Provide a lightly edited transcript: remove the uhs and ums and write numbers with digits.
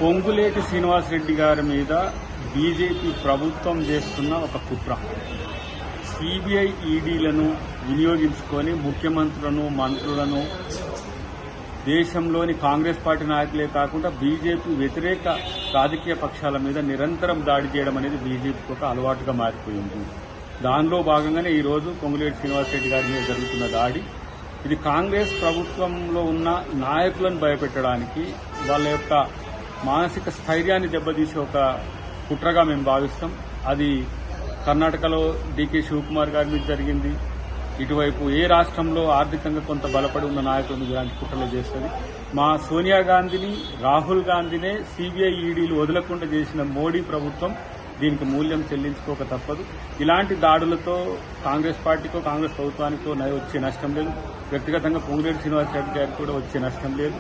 పొంగులేటి శ్రీనివాసరెడ్డి గారి మీద బీజేపీ ప్రభుత్వం చేస్తున్న ఒక కుట్ర. సిబిఐ ఈడీలను వినియోగించుకొని ముఖ్యమంత్రులను, మంత్రులను, దేశంలోని కాంగ్రెస్ పార్టీ నాయకులే కాకుండా బీజేపీ వ్యతిరేక రాజకీయ పక్షాల మీద నిరంతరం దాడి చేయడం అనేది బీజేపీకి ఒక అలవాటుగా మారిపోయింది. దానిలో భాగంగానే ఈరోజు పొంగులేటి శ్రీనివాసరెడ్డి గారి మీద జరుగుతున్న దాడి. ఇది కాంగ్రెస్ ప్రభుత్వంలో ఉన్న నాయకులను భయపెట్టడానికి, వాళ్ళ యొక్క మానసిక స్థైర్యాన్ని దెబ్బతీసే ఒక కుట్రగా మేము భావిస్తాం. అది కర్ణాటకలో డీకే శివకుమార్ గారి మీద జరిగింది. ఇటువైపు ఏ రాష్ట్రంలో ఆర్థికంగా కొంత బలపడి ఉన్న నాయకులను ఇలాంటి కుట్రలు చేస్తుంది. మా సోనియా గాంధీని, రాహుల్ గాంధీనే సిబిఐ ఈడీలు వదలకుండా చేసిన మోడీ ప్రభుత్వం దీనికి మూల్యం చెల్లించుకోక తప్పదు. ఇలాంటి దాడులతో కాంగ్రెస్ పార్టీకో, కాంగ్రెస్ ప్రభుత్వానికో వచ్చే నష్టం లేదు. వ్యక్తిగతంగా పొంగులేటి శ్రీనివాసరెడ్డి గారికి కూడా వచ్చే నష్టం లేదు.